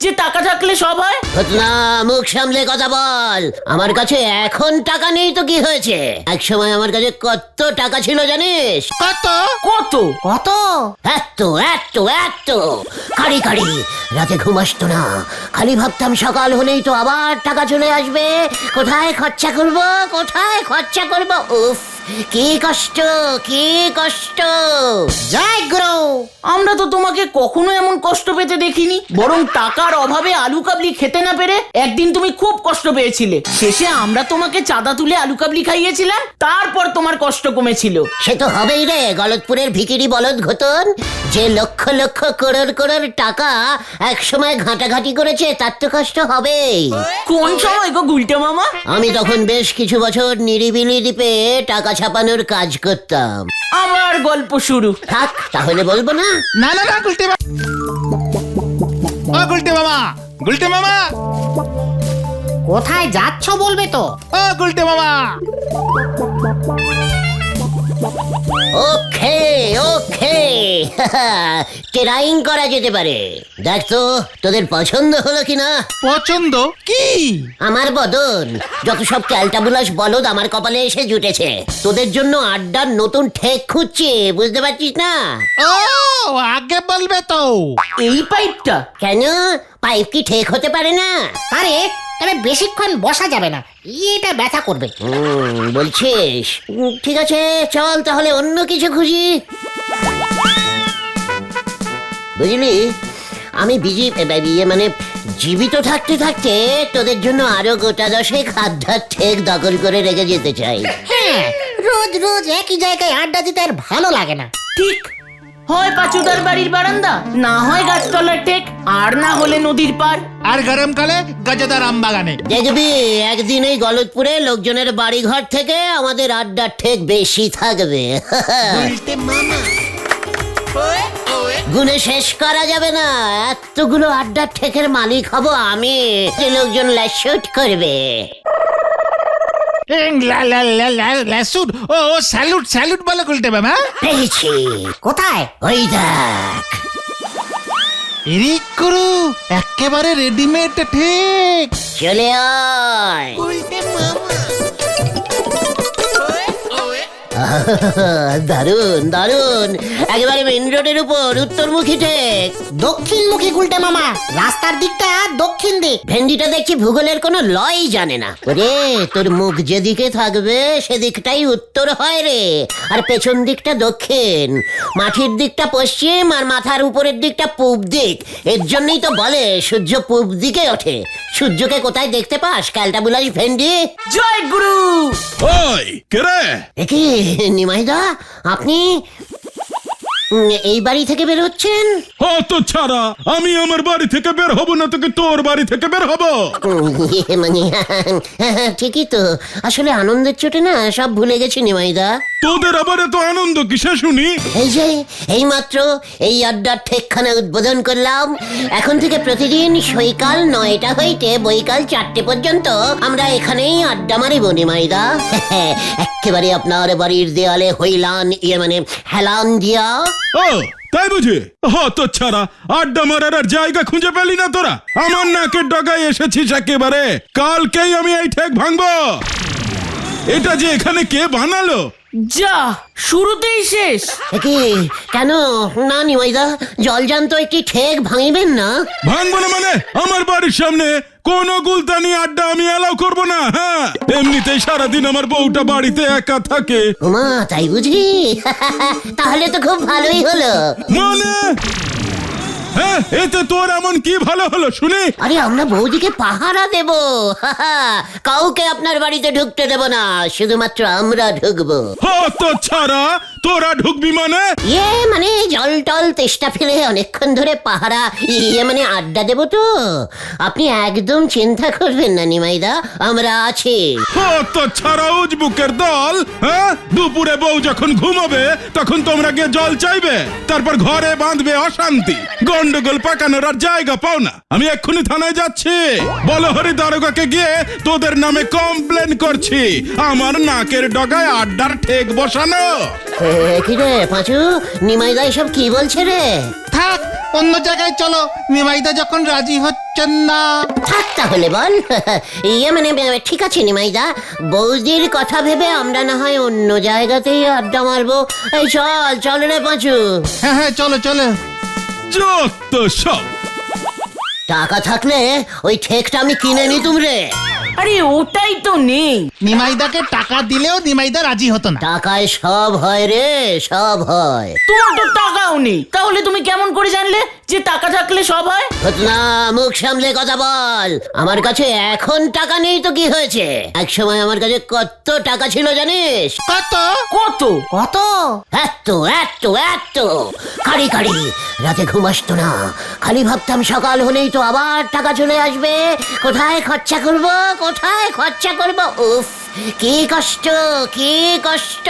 যে টাকা থাকলে সব হয়? ঘটনা, মুখ সামলে কথা বল। আমার কাছে এখন টাকা নেই তো কি হয়েছে? এক সময় আমার কাছে কত টাকা ছিল জানিস? কত কত কত? এত এত এত কারি কারি, রাতে ঘুম আসতো না। খালি ভাবতাম সকাল হলেই তো আবার টাকা চলে আসবে। কোথায় খরচা করব, কোথায় খরচা করব? উফ, কি কষ্ট, কি কষ্ট। জয় গুরু। আমরা তো তোমাকে কখনো এমন কষ্ট পেতে দেখিনি, বরং টাকার অভাবে আলু কাবলি খেতে না পেরে একদিন তুমি খুব কষ্ট পেয়েছিলে। শেষে আমরা তোমাকে চাঁদা তুলে আলু কাবলি খাইয়েছিলাম, তারপর তোমার কষ্ট কমেছিল। সে তো হবেই রে, গলতপুরের ভিকিরি বলদ ঘটন, যে লক্ষ লক্ষ করোড় করোড় টাকা এক সময় ঘাটাঘাটি করেছে, তার তো কষ্ট হবেই। কোন সময় গো গুলটে মামা? আমি তখন বেশ কিছু বছর নিরিবিলি দ্বীপে টাকা ছাপানোর কাজ করতাম। আমার গল্প শুরু। থাক, তাহলে বলবো না। না না না গুলটে মামা, ও গুলটে মামা, গুলটে মামা, কোথায় যাচ্ছ বলবে তো? ও গুলটে মামা। ওকে ওকে, ট্রাইং করা যেতে পারে। দেখ তো তোদের পছন্দ হলো কিনা। পছন্দ কি? আমার বদন, যত সব ক্যালটাবুলাস বলদ আমার কপালে এসে জুটেছে। তোদের জন্য আড্ডার নতুন ঠেক খুঁজছে, বুঝতে পারছিস না? ও আগে বলবে তো। এই পাইপটা কেন, পাইপ কি ঠেক হতে পারে না? আরে তবে বেশিক্ষণ বসা যাবে না, এটা ব্যথা করবে। বলছিস? ঠিক আছে, চল তাহলে অন্য কিছু খুঁজি। বুঝলি, আমি মানে জীবিত থাকতে থাকতে তোদের জন্য আরো গোটা দশেক আড্ডার ঠেক দখল করে রেখে যেতে চাই। হ্যাঁ, রোজ রোজ একই জায়গায় আড্ডা দিতে আর ভালো লাগে না। ঠিক, হয় পাচুদার বাড়ির বারান্দা, না হয় গাছতলার টেক, আর না হলে নদীর পার। আর গরমকালে গজদার আম বাগানে। দেখবি একদিন এই গলতপুরে লোকজনের বাড়ি ঘর থেকে আমাদের আড্ডার ঠেক বেশি থাকবে। গুনে শেষ করা যাবে না, এতগুলো আড্ডার ঠেকের মালিক হব আমি, যে লোকজন ল্যাশুট করবে। ল্যাসুট, ও স্যালুট স্যালুট বলে গুলটে মামা। পেয়েছি, কোথায়? ওই দেখ। এরিক করু, একেবারে রেডিমেড ঠিক। চলে আয়। দারুন দারুন, একেবারে মেন রোডের উপর উত্তরমুখী ঠেক। দক্ষিণমুখী গুলটে মামা, রাস্তার দিকটা দক্ষিণ দিক। ভেন্ডিটা দেখছি ভূগোলের কোনো লয় জানে না। ওরে, তোর মুখ যেদিকে থাকবে সেদিকটাই উত্তর হয় রে, আর পেছন দিকটা দক্ষিণ। মাটির দিকটা পশ্চিম, আর মাথার উপরের দিকটা পূব দিক। এর জন্যই তো বলে সূর্য পূব দিকে ওঠে। সূর্যকে কোথায় দেখতে পাস ক্যালটাবুলাস ভেন্ডি? জয় গুরু। ওই কে রে? একি নিমাইদা, আপনি এই বাড়ি থেকে বের হচ্ছেন? তো ছাড়া আমি আমার বাড়ি থেকে বের হব না তোকে তোর বাড়ি থেকে বের হব? মানে ঠিকই তো, আসলে আনন্দের চোটে না সব ভুলে গেছি নিমাইদা। তোদের আবার এত আনন্দ কিসে শুনি? এই যে এইমাত্র এই আড্ডার ঠেকখানা উদ্বোধন করলাম। এখন থেকে প্রতিদিন সৈকাল 9টা হইতে বৈকাল 4টে পর্যন্ত আমরা এখানেই আড্ডা মারিব নিমাইদা। একেবারে আপনার বাড়ির দেয়ালে হইলান, মানে হেলান দিয়া। ও তাই বুঝি? তো ছাড়া আড্ডা মারার আর জায়গা খুঁজে পেলি না তোরা? আমার নাকের ডগায় এসেছিস একেবারে। কালকেই আমি এই ঠেক ভাঙবো। এটা যে এখানে কে বানালো? যা, শুরুতেই শেষ। কি কেন না নিমাইদা, জলজান্ত একটি ঠেক ভাঙিবেন না? ভাঙবো না মানে? আমার বাড়ির সামনে কোন গুলতানি আড্ডা আমি এলাও করব না। হ্যাঁ, এমনিতেই সারাদিন আমার বউটা বাড়িতে একা থাকে। ওমা, তাই বুঝি? তাহলে তো খুব ভালোই হলো। মানে হ্যাঁ, এতে তোর এমন কি ভালো হলো শুনি? আরে আমরা বৌদিকে পাহারা দেব। কাউকে আপনার বাড়িতে ঢুকতে দেব না, শুধুমাত্র আমরা ঢুকবো। তো ছাড়া তোরা ঢুকবি মানে? মানে জল টল তেষ্টা ফেলে অনেকক্ষণ ধরে পাহারা, মানে আড্ডা দেব তো। আপনি একদম চিন্তা করবেন না নিমাইদা, আমরা আছি। তো ছাড়া উজবুকের দল। হ্যাঁ, দুপুরে বউ যখন ঘুমাবে তখন তোমরা গিয়ে জল চাইবে, তারপর ঘরে বাঁধবে অশান্তি, গন্ডগোল পাকানোর আর জায়গা পাও না। আমি এক্ষুনি থানায় যাচ্ছি, বলহরি দারোগাকে গিয়ে তোদের নামে কমপ্লেন করছি আমার নাকের ডগায় আড্ডার ঠেক বসানো। কি রে পাঁচু, নিমাইদা এসব কি বলছে রে? থাক, অন্য জায়গায় চলো, নিমাইদা যখন রাজি হচ্ছেন না। থাক তাহলে বল। মানে ঠিক আছে নিমাইদা, বৌদির কথা ভেবে আমরা না হয় অন্য জায়গাতেই আড্ডা মারবো। এই চল চল রে পাঁচু। হ্যাঁ চলো চলো। যত সব। টাকা থাকলে ওই ঠেকটা আমি কিনে নিতুম রে। আরে ওটাই তো নেই। নিমাইদাকে টাকা দিলেও নিমাইদা রাজি হতো না। টাকায় সব হয় রে, সব হয়। তোমার তো টাকাও নেই, তাহলে তুমি কেমন করে জানলে যে টাকা থাকলে সব হয়? না, মুখ সামলে কথা বল। আমার কাছে এখন টাকা নেই তো কি হয়েছে? এক সময় আমার কাছে কত টাকা ছিল জানিস? কত? কত? কত? এত এত এত কারি কারি রাতে ঘুম আসতো না। খালি ভাবতাম সকাল হলেই তো আবার টাকা চলে আসবে। কোথায় খরচা করব, কোথায় খরচা করব? উফ, কি কষ্ট, কি কষ্ট।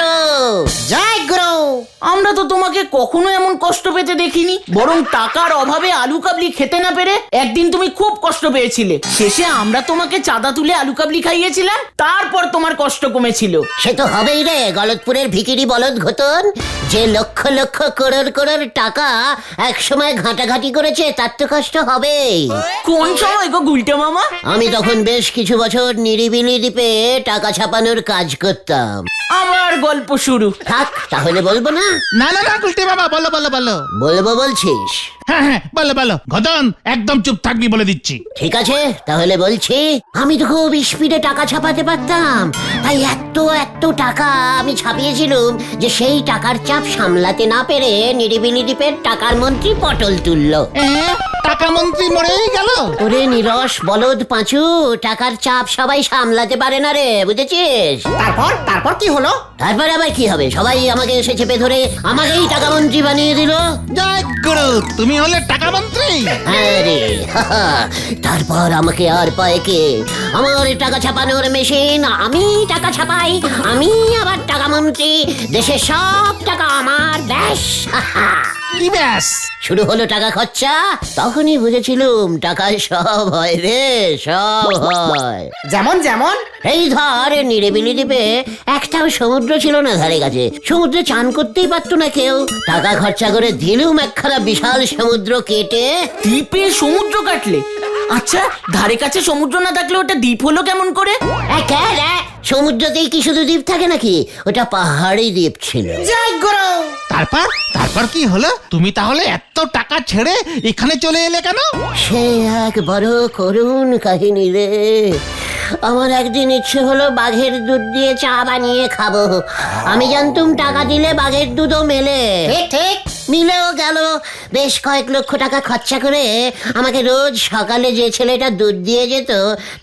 জয় গুরু। আমরা তো তোমাকে কখনো এমন কষ্ট পেতে দেখিনি। বরং টাকার অভাবে আলু কাবলি খেতে না পেরে একদিন তুমি খুব কষ্ট পেয়েছিলে। শেষে আমরা তোমাকে চাঁদা তুলে আলু কাবলি খাইয়েছিলাম, তারপর তোমার কষ্ট কমেছিল। সে তো হবেই রে, গলতপুরের ভিকিরি বলদ ঘটন যে লক্ষ লক্ষ করোড় করোড় টাকা এক সময় ঘাটাঘাটি করেছে, তার তো কষ্ট হবেই। কোন সময় গো গুলটে মামা? আমি তখন বেশ কিছু বছর নিরিবিলি দ্বীপে টাকা ছাপানোর কাজ করতাম। আবার গল্প শুরু। থাক তাহলে বলবো না? না না না গুলটে মামা, বলো বলো বলো। বলবো বলছিস? হ্যাঁ বলো বলো। ঘটন একদম চুপ থাকবি বলে দিচ্ছি। ঠিক আছে তাহলে বলছি। আমি তো খুব স্পিডে টাকা ছাপাতে পারতাম, তাই এত এত টাকা আমি ছাপিয়েছিলাম যে সেই টাকার চাপ সামলাতে না পেরে নিরিবিলি দ্বীপের টাকার মন্ত্রী পটল তুললো। টাকা মন্ত্রী মরেই গেল। ওরে নিরস বলদ পাঁচু, টাকার চাপ সবাই সামলাতে পারে না রে, বুঝেছিস? তারপর তারপর কি হলো? তারপর আবার কি হবে? সবাই আমাকে এসে চেপে ধরে আমাকেই টাকা মন্ত্রী বানিয়ে দিল। জয় গুরু, তুমি হলে টাকা মন্ত্রী। হ্যাঁ রে, তারপর আমাকে আর পায় কে? আমার টাকা ছাপানোর মেশিন, আমি টাকা ছাপাই, আমি আবার টাকা মন্ত্রী, দেশের সব টাকা আমার, ব্যাস। কি ব্যাস? শুরু হলো টাকা খরচা। তখনই বুঝেছিলুম টাকায় সব হয় রে, সব হয়। যেমন যেমন? এই ধর নিরিবিলি দ্বীপে একটাও সমুদ্র ছিল না ধারে কাছে। সমুদ্রে চান করতেই পারতো না কেউ। টাকা খরচা করে দিলুম একখানা বিশাল সমুদ্র কেটে। দ্বীপে সমুদ্র কাটলে? আচ্ছা, ধারে কাছে সমুদ্র না থাকলে ওটা দ্বীপ হলো কেমন করে? সমুদ্রতেই কি শুধু দ্বীপ থাকে নাকি? ওটা পাহাড়ি দ্বীপ ছিল। জয় গুরু। তারপর তারপর কি হলো? তুমি তাহলে এত টাকা ছেড়ে এখানে চলে এলে কেন? সে এক বড় করুণ কাহিনী রে। আমার একদিন ইচ্ছে হলো বাঘের দুধ দিয়ে চা বানিয়ে খাবো। আমি জানতুম টাকা দিলে বাঘের দুধও মেলে। ঠিক ঠিক। মিলেও গেল। বেশ কয়েক লক্ষ টাকা খরচা করে আমাকে রোজ সকালে যে ছেলেটা দুধ দিয়ে যেত,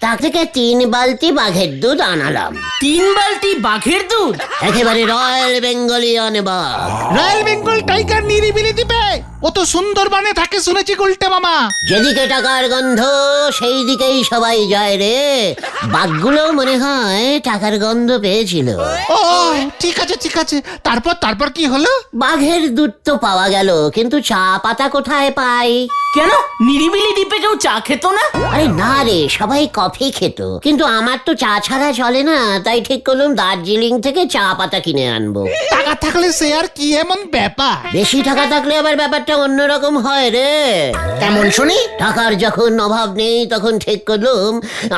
তার থেকে 3 বালতি বাঘের দুধ আনালাম। 3 বালতি বাঘের দুধ? একেবারে রয়্যাল বেঙ্গলিয়ান বাঘ। রয়্যাল বেঙ্গল টাইগার নিরিবিলি দ্বীপে? ও তো সুন্দরবনে থাকে শুনেছি গুলটে মামা। যেদিকে টাকার গন্ধ সেই দিকেই সবাই যায় রে। বাঘগুলো মনে হয় টাকার গন্ধ পেয়েছিল। ও ঠিক আছে ঠিক আছে। তারপর তারপর কি হলো? বাঘের দুধ তো পাওয়া গেল, কিন্তু চা পাতা কোথায় পাই? কেন, নিরিবিলি দ্বীপে কেউ চা খেত না? আরে না রে, সবাই কফি খেত, কিন্তু আমার তো চা ছাড়া চলে না। তাই ঠিক করলাম দার্জিলিং থেকে চা পাতা কিনে আনবো। টাকা থাকলে সে আর কি এমন ব্যাপার? বেশি টাকা থাকলে আবার ব্যাপারটা অন্যরকম হয় রে। কেমন শুনি? টাকার যখন অভাব নেই তখন ঠিক করলুম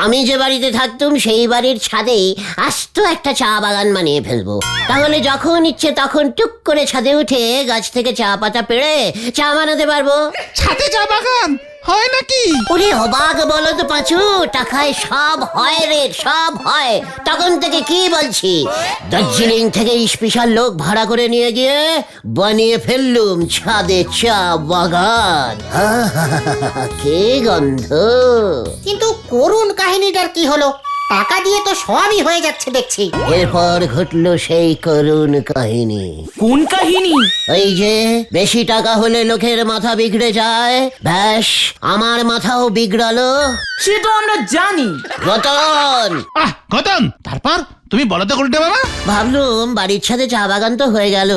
আমি যে বাড়িতে থাকতুম সেই বাড়ির ছাদেই আস্ত একটা চা বাগান বানিয়ে ফেলবো। তাহলে যখন ইচ্ছে তখন টুক করে ছাদে উঠে গাছ থেকে চা পাতা পেড়ে চা বানাতে পারবো। ছাদে চা বাগান হয় নাকি? ওরে অবাক বলো তো পাঁচু, টাকায় সব হয় রে, সব হয়। তখন থেকে কি বলছি, দার্জিলিং থেকে স্পেশাল লোক ভাড়া করে নিয়ে গিয়ে বানিয়ে ফেললুম ছাদে চা বাগান। কে গন্ধ! কিন্তু করুণ কাহিনীটার কি হলো? টাকা দিয়ে তো সবই হয়ে যাচ্ছে দেখছি। এরপর ঘটলো সেই করুণ কাহিনী। কোন কাহিনী? ওই যে বেশি টাকা হলে লোকের মাথা বিগড়ে যায়, ব্যাস আমার মাথাও বিগড়ালো। সে তো আমরা জানি। রতন! ঘটন তারপর তুমি বলো তো গুলটে মামা। ভাবলুম বাড়ির ছাদে চা বাগান তো হয়ে গেল,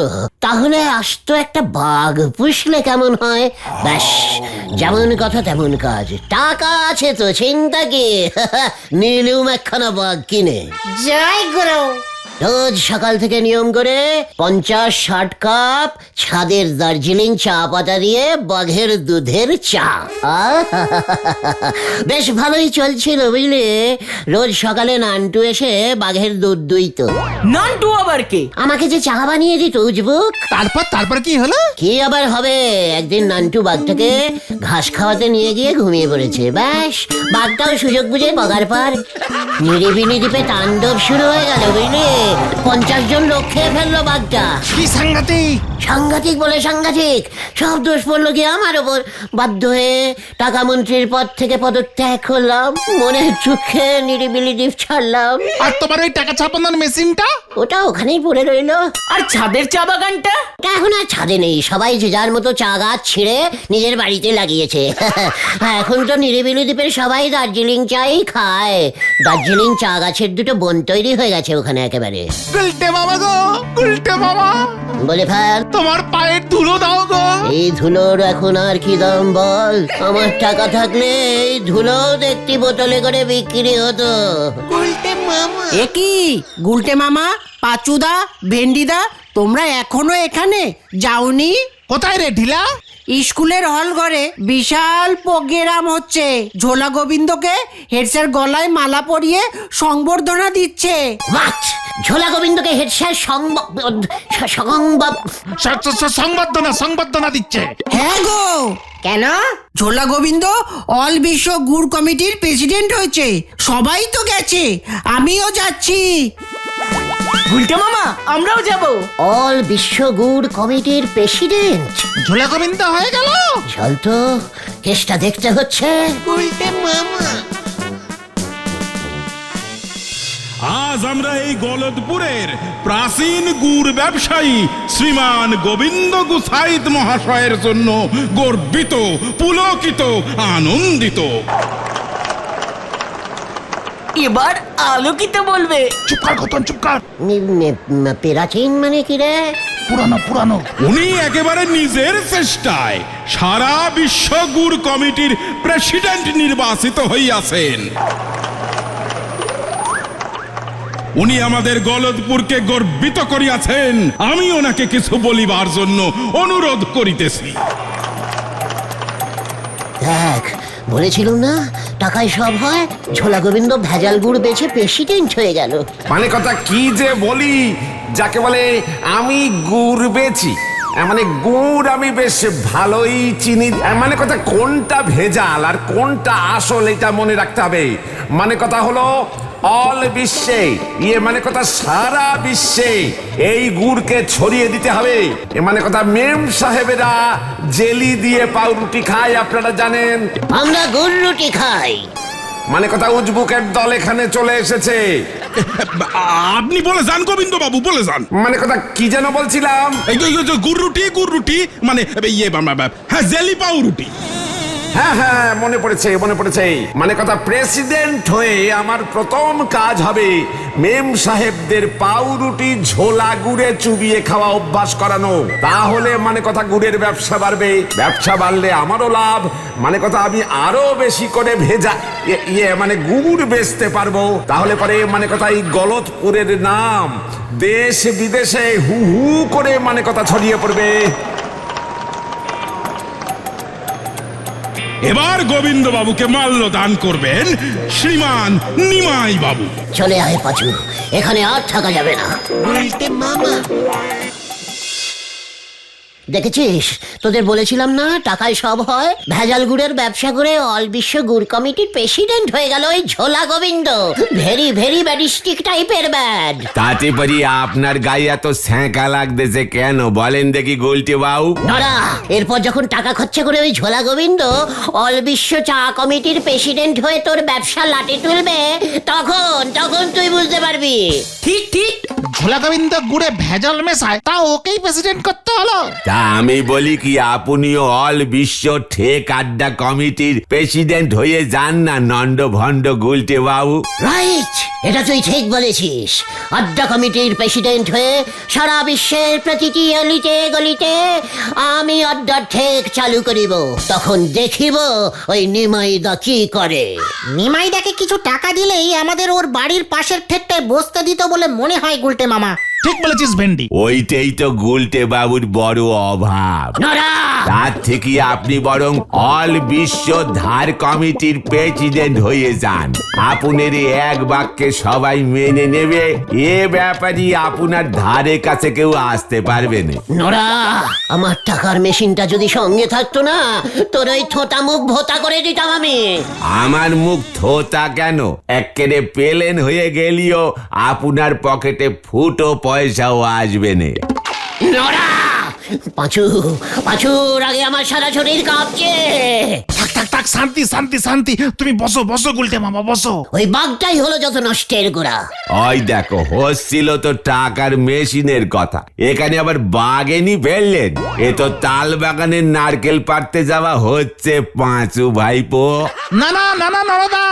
তাহলে আস্ত একটা বাঘ পুষলে কেমন হয়? ব্যাস যেমন কথা তেমন কাজ। টাকা আছে তো চিন্তা কি? নিলুম একখানা বাঘ কিনে। জয় গুরু। রোজ সকাল থেকে নিয়ম করে 50-60 কাপ ছাদের দার্জিলিং চা পাতা দিয়ে বাঘের দুধের চা। বেশ ভালোই চলছিল বুঝলি। রোজ সকালে নান্টু এসে বাঘের দুধ দুইতো। নান্টু আবার কে? আমাকে যে চা বানিয়ে দিত উজবুক। তারপর কি হলো? কি আবার হবে, একদিন নান্টু বাঘটাকে ঘাস খাওয়াতে নিয়ে গিয়ে ঘুমিয়ে পড়েছে। ব্যাস, বাঘটাও সুযোগ বুঝে বগার পার। নিরিবিলি দ্বীপে তাণ্ডব শুরু হয়ে গেল বুঝলি। 50 জন লোক খেয়ে ফেললো বাঘটা। কি সাংঘাতিক! সাংঘাতিক বলে সাংঘাতিক, সব দোষ পড়লো কি আমার ওপর। বাধ্য হয়ে টাকা মন্ত্রীর পদ থেকে পদত্যাগ করলাম, মনের চোখে নিরিবিলি দ্বীপ ছাড়লাম। আর তোমার ওই টাকা ছাপানোর মেশিনটা? ওটা ওখানেই পড়ে রইলো। আর ছাদের চা বাগানটা? ওটা এখন আর ছাদে নেই, সবাই যে যার মতো চা গাছ ছিঁড়ে নিজের বাড়িতে লাগিয়েছে। এখন তো নিরিবিলি দ্বীপের সবাই দার্জিলিং চাই খায়। দার্জিলিং চা গাছের দুটো বন তৈরি হয়ে গেছে ওখানে একেবারে। গুলটে মামা গো, গুলটে মামা, বলে ফেল, তোমার পায়ের ধুলো দাও গো। এই ধুলোর এখন আর কি দাম বল? আমার টাকা থাকলে এই ধুলো একটি বোতলে করে বিক্রি হতো। এ কি গুলটে মামা, পাচুদা, ভেন্ডিদা, তোমরা এখনো এখানে যাওনি? কোথায় রে ঢিলা? স্কুলের হল ঘরে বিশাল প্রোগ্রাম হচ্ছে। ঝোলা গোবিন্দকে হেডস্যার গলায় মালা পরিয়ে সংবর্ধনা দিচ্ছে। What? ঝোলা গোবিন্দকে হেড স্যার সংবর্ধনা দিচ্ছে। হ্যাঁ গো। কেন? ঝোলা গোবিন্দ অল বিশ্ব গুড় কমিটির প্রেসিডেন্ট হয়েছে। সবাই তো গেছে, আমিও যাচ্ছি। গুলটে মামা, আমরাও যাব। অল বিশ্ব গুড় কমিটির প্রেসিডেন্ট ঝোলা গোবিন্দ হয়ে গেল। চল তো, কেসটা দেখতে হচ্ছে। আজ আমরা এই গলদপুরের প্রাচীন গুড় ব্যবসায়ী শ্রীমান গোবিন্দ গুসাইত মহাশয়ের জন্য গর্বিত, পুলকিত, আনন্দিত। এবার আলোকিত বলবে। চুপ কর ঘটন, চুপ কর। প্রাচীন মানে কি রে? পুরানো। উনি একেবারে নিজের চেষ্টায় সারা বিশ্ব গুড় কমিটির প্রেসিডেন্ট নির্বাচিত হইয়াছেন। উনি আমাদের গলদপুরকে গর্বিত করিয়াছেন। আমি ওনাকে কিছু বলিবার জন্য অনুরোধ করিতেছি। দেখ, বলেছিলুম না টাকায় সব হয়। ঝোলা গোবিন্দ ভেজাল গুড় বেচে প্রেসিডেন্ট হয়ে গেল। মানে কথা কি যে বলি, যাকে বলে আমি গুড় বেচি, মানে গুড় আমি বেশ ভালোই চিনি। মানে কথা কোনটা ভেজাল আর কোনটা আসল এটা মনে রাখতে হবে। মানে কথা হলো অল বিশ্বে, মানে কথা সারা বিশ্বে এই গুড়কে ছড়িয়ে দিতে হবে। মানে কথা মেম সাহেবেরা জেলি দিয়ে পাউরুটি খায়, আপনারা জানেন। আমরা গুড় রুটি খাই। মানে কথা উজবুকের দল এখানে চলে এসেছে। আপনি বলে যান গোবিন্দ বাবু, বলে যান। মানে কথা কি যেন বলছিলাম? এই যে গুড় রুটি মানে হ্যাঁ, জেলি পাউ রুটি। হ্যাঁ, মনে পড়েছে। মানে কথা প্রেসিডেন্ট হয়ে আমার প্রথম কাজ হবে মেম সাহেবদের পাউরুটি ঝোলা গুড়ে চুবিয়ে খাওয়া অভ্যাস করানো। তাহলে মানে কথা গুড়ের ব্যবসা বাড়বে, ব্যবসা বাড়লে আমারও লাভ। মানে কথা আমি আরো বেশি করে ভেজা মানে গুড় বেচতে পারবো। তাহলে পরে মানে কথা এই গলদপুরের নাম দেশ বিদেশে হু হু করে মানে কথা ছড়িয়ে পড়বে। এবার গোবিন্দ বাবুকে মাল্য দান করবেন শ্রীমান নিমাই বাবু। চলে আয় পাচু, এখানে আর থাকা যাবে না। দেখেছিস, তোদের বলেছিলাম না টাকায় সব হয়। ভেজাল গুড়ের ব্যবসা করে অল বিশ্ব গুড় কমিটির প্রেসিডেন্ট হয়ে গেল ওই ঝোলা গোবিন্দ। ভেরি ভেরি ব্যাডিস্টিক টাইপের ব্যাড। তাতে পারি আপনার গায়ে এত স্যাঁকা লাগতেছে কেন বলেন দেখি গুলটে বাবু? নড়া, এরপর যখন টাকা খরচা করে ওই ঝোলা গোবিন্দ অল বিশ্ব চা কমিটির প্রেসিডেন্ট হয়ে তোর ব্যবসা লাটে তুলবে, তখন তুই বুঝতে পারবি। ঠিক ঠিক। ঝোলা গোবিন্দ গুড়ে ভেজাল মেশায়, তা ওকেই প্রেসিডেন্ট করতে হলো। তা আমি বলি কি, আপনিও অল বিশ্ব ঠেক আড্ডা কমিটির প্রেসিডেন্ট হয়ে যান না নন্দ ভন্ড গুলটে বাবু। রাইট, এটা তুই ঠিক বলেছিস। আড্ডা কমিটির প্রেসিডেন্ট হয়ে সারা বিশ্বের প্রতিটি অলিতে গলিতে আমি আড্ডার ঠেক চালু করিব। তখন দেখিব ওই নিমাইদা কি করে। নিমাইদাকে কিছু টাকা দিলেই আমাদের ওর বাড়ির পাশের ঠেকটায় বসতে দিত বলে মনে হয় গুলটে গুলটে মামা। ঠিক বলেছিস ভেন্ডি। ওইটাই তো গুলটে বাবুর বড় অভাব। নরা তার থেকে আপনি বরং অল বিশ্ব ধার কমিটির প্রেসিডেন্ট হয়ে যান। আপনার এই এক বাক্যে সবাই মেনে নেবে, এ ব্যাপারে আপনার ধারে কাছে কেউ আসতে পারবে না। নরা আমার টাকার মেশিনটা যদি সঙ্গে থাকতো না, তোর ওই থোঁতা মুখ ভোতা করে দিতাম আমি। আমার মুখ থোতা কেন, একেবারে পেলেন হয়ে গেলিও আপনার পকেটে ফুটো পয়সাও আসবে না। নরা পাঁচু, পাঁচুর আগে আমার সারা শরীর কাঁপছে। থাক থাক থাক, শান্তি শান্তি শান্তি, তুমি বসো বসো গুলটে মামা বসো। ওই বাঘটাই হলো যত নষ্টের গোড়া। ওই দেখো, হচ্ছিল তো টাকার মেশিনের কথা, এখানে আবার বাগেনি ফেললেন। এ তো তাল বাগানের নারকেল পাড়তে যাওয়া হচ্ছে পাঁচু ভাইপো। না না না না নরদা,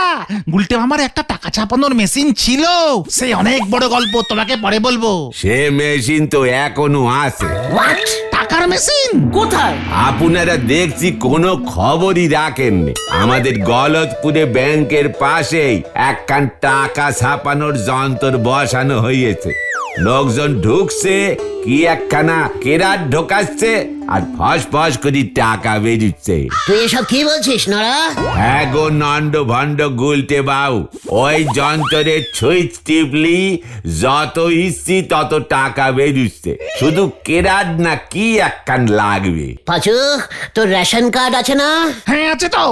গুলটে মামার একটা টাকা ছাপানোর মেশিন ছিল, সেই অনেক বড় গল্প, তোমাকে পরে বলবো। সে মেশিন তো এখনো আছে। হোয়াট? টাকার মেশিন কোথায়? আপনারা দেখছি কোনো খবরই রাখেননি। আমাদের গলতপুরে ব্যাংকের পাশেই একখান টাকা ছাপানোর যন্ত্র বসানো হয়েছে। লোকজন ঢুকছে, কি একখানা কেরাট ঢোকাচ্ছে আর ফস ফস করে টাকা বেরোচ্ছে। তুই এসব কি বলছিস নরা? হ্যাঁ গো নন্ড ভণ্ড গুলটে বাবু, ওই যন্ত্রের সুইচ টিপলি যত ইচ্ছি তত টাকা বেরোচ্ছে। শুধু কেরাট না কি একখান লাগবে। পাঁচু, তোর রেশন কার্ড আছে না? হ্যাঁ আছে তো।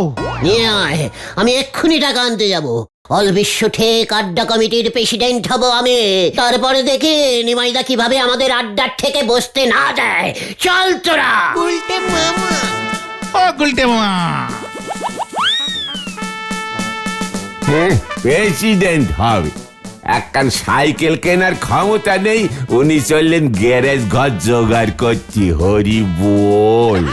নিয়ে আয়, আমি এক্ষুনি টাকা আনতে যাব। অল বিশ্ব ঠেক আড্ডা কমিটির প্রেসিডেন্ট হব আমি। তারপরে দেখি নিমাইদা কিভাবে আমাদের আড্ডার থেকে বসতে না দেয়। চল তোরা। ও গুলটে মামা, প্রেসিডেন্ট হবে, একখান সাইকেল কেনার ক্ষমতা নেই, উনি চললেন গ্যারেজ ঘর জোগাড় করছি। হরি বল।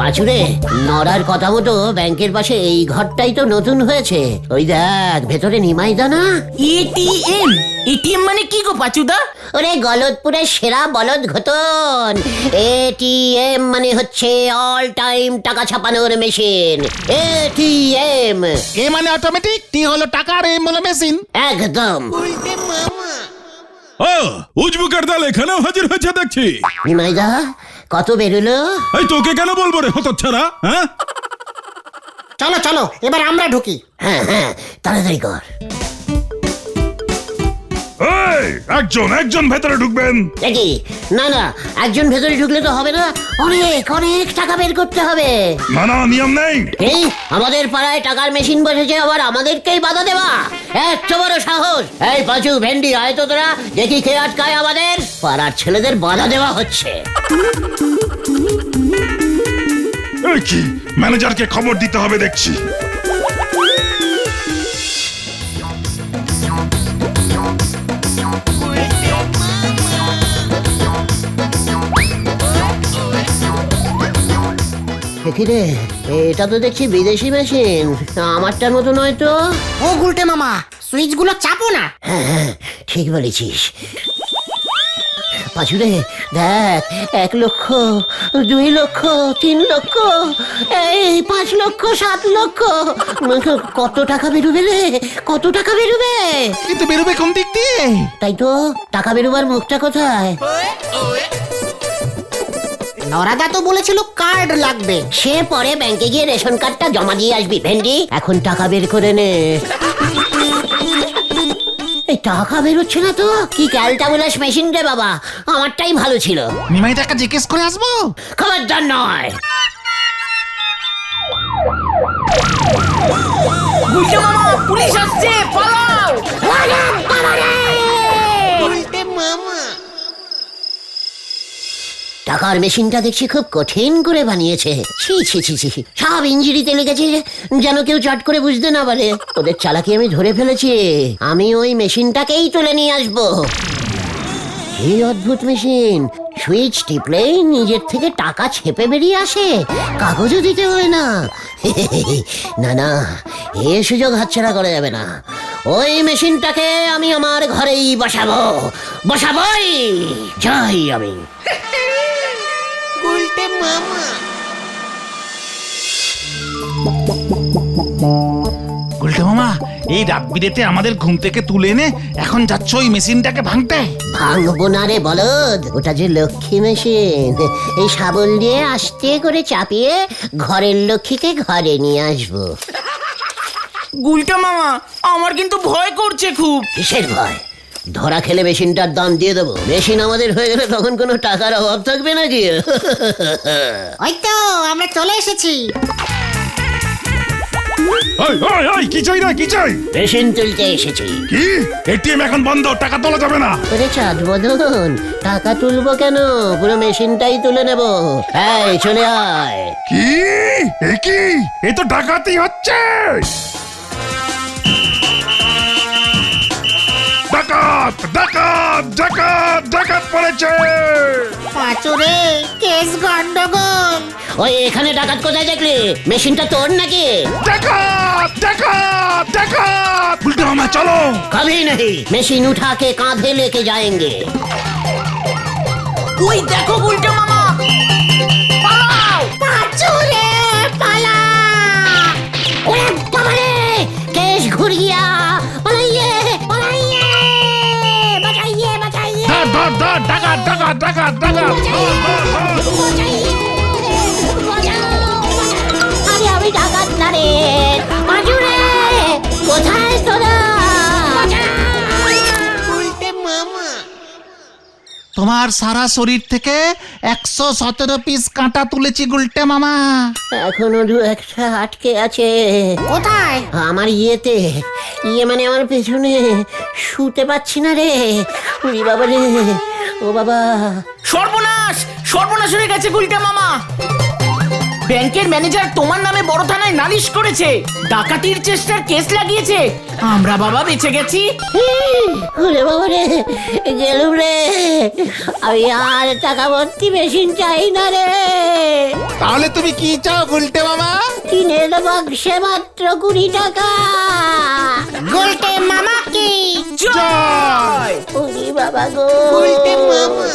পাঁচুরে, নরার কথা মতো ব্যাংকের পাশে এই ঘরটাই তো নতুন হয়েছে। ওই দেখ, ভেতরে নিমাইদা না? এটিএম? এটিএম মানে কি গো পাচুদা? ওরে গলতপুরের সেরা বলদ ঘটন। এটিএম মানে হচ্ছে অল টাইম টাকা ছাপানোর মেশিন। এটিএম এ মানে অটোমেটিক, টি হলো টাকা আর এম হলো মেশিন। একদম। ও উজবুকের দল এখানেও হাজির হয়েছে দেখছি। নিমাইদা, কত বেরোলো? এই তোকে কেন বলবো রে হতচ্ছাড়া, হ্যাঁ? চলো চলো, এবার আমরা ঢুকি। হ্যাঁ হ্যাঁ, তাড়াতাড়ি কর। একজন একজন ভেতরে ঢুকবেন। দেখি, না না, একজন ভেতরে ঢুকলে তো হবে না, অনেক অনেক টাকা বের করতে হবে। না না, নিয়ম নেই। এই আমাদের পাড়ায় টাকার মেশিন বসেছে, আবার আমাদেরকেই বাধা দেওয়া? এত বড় সাহস! এই পাঁচু, ভেন্ডি, আয় তো তোরা, দেখি কে আটকায় আমাদের। পাড়ার ছেলেদের বাধা দেওয়া হচ্ছে। এই কি, ম্যানেজারকে খবর দিতে হবে দেখছি। দেখি রে, এটা তো দেখছি বিদেশি মেশিন, আমারটার মতো নয় তো। ও গুলটে মামা, সুইচ গুলো চাপো না। হ্যাঁ হ্যাঁ, ঠিক বলেছিস। পাঁচুরে দেখ, 1 লক্ষ, 2 লক্ষ, 3 লক্ষ, এই 5 লক্ষ, 7 লক্ষ। কত টাকা বেরোবে রে, কত টাকা বেরোবে? কিন্তু বেরোবে কোন দিক দিয়ে? তাই তো, টাকা বেরোবার মুখটা কোথায়? নরাদা তো বলেছিল কার্ড লাগবে। সে পরে ব্যাংকে গিয়ে রেশন কার্ডটা জমা দিয়ে আসবি। ভেন্ডি, এখন টাকা বের করে নে। এই টাকা বেরোচ্ছে না তো, কি ক্যালটাবুলাস মেশিন রে বাবা, আমারটাই ভালো ছিল। নিমাইদাকে জিজ্ঞেস করে আসবো। খবরদার নয়। গুলটে মামা, পুলিশ আসছে, পালাও! টাকার মেশিনটা দেখছি খুব কঠিন করে বানিয়েছে। ছি ছি ছি ছি, সব ইঞ্জিরিতে লেগেছে, যেন কেউ চট করে বুঝতে না পারে। ওদের চালাকি আমি ধরে ফেলেছি, আমি ওই মেশিনটাকেই তুলে নিয়ে আসবো। কি অদ্ভুত মেশিন, সুইচ টিপলেই নিজের থেকে টাকা ছেপে বেরিয়ে আসে, কাগজও দিতে হয় না। না না, এ সুযোগ হাতছাড়া করা যাবে না। ওই মেশিনটাকে আমি আমার ঘরেই বসাবো, বসাবোই। যাই আমি। গুলটে মামা। এই রাত বিরেতে আমাদের ঘুম থেকে তুলে এনে এখন যাচ্ছ ওই মেশিনটাকে ভাঙতে? ভাঙবো না রে বলদ, ওটা যে লক্ষ্মী মেশিন। এই শাবল দিয়ে আস্তে করে চাপিয়ে ঘরের লক্ষ্মীকে ঘরে নিয়ে আসবো। গুলটা মামা, আমার কিন্তু ভয় করছে খুব। কিসের ভয়? ধরা খেলে মেশিনটার দাম দিয়ে দেবো। মেশিন আমাদের হয়ে গেলে তখন কোনো টাকার অভাব থাকবে নাকি? ওই তো আমরা চলে এসেছি। কি চাই না কি চাই? মেশিন তুলতে এসেছি। কি এটিএম এখন বন্ধ, টাকা তোলা যাবে না। ওরে চাঁদ বদন, টাকা তুলবো কেন? পুরো মেশিনটাই তুলে নেবো। এই চলে আয়। কি এ তো ডাকাতি হচ্ছে। ডাকাত ডাকাত ডাকাত ডাকাত পড়েছে। পাঁচুরে কেস গন্ডগোল। ওই এখানে ডাকাত কোথায় দেখলি? মেশিনটা তোর নাকি? ডাকাত ডাকাত ডাকাত। উল্টে মামা চলো। कभी नहीं, मशीन उठा के कांधे लेके जाएंगे। ওই দেখো গুলটা মামা, পালাও। পাঁচুরে পালা। ओए बाबा रे, केस घुर गया। पलाइए पलाइए, बचाइए बचाइए ধর ডাকাত ডাকাত ডাকাত ডাকাত। बचाइए, बचाओ। अरे अभी डाकात ना रे, पाजू रे, কোথায় তোরা? তোমার সারা শরীর থেকে 117 পিস কাঁটা তুলেছি গুলটে মামা। এখনো দু একটা আটকে আছে। কোথায়? আমার ইয়েতে, ইয়ে মানে আমার পেছনে। শুতে পাচ্ছি না রে। উরি বাবা রে, ও বাবা। সর্বনাশ, সর্বনাশ হয়ে গেছে গুলটা মামা। ব্যাংকের ম্যানেজার তোমার নামে বড় থানায় নালিশ করেছে, ডাকাতির চেষ্টার কেস লাগিয়েছে। আমরা বাবা বেঁচে গেছি। ওরে বাবা রে, গেলুম রে। আমি আর টাকা ভর্তি মেশিন চাই না রে। তাহলে তুমি কি চাও গুলটে মামা? টিনের বাক্সে মাত্র 20 টাকা। গুলটে মামা কি জয়। উরি বাবা গো। গুলটে মামা।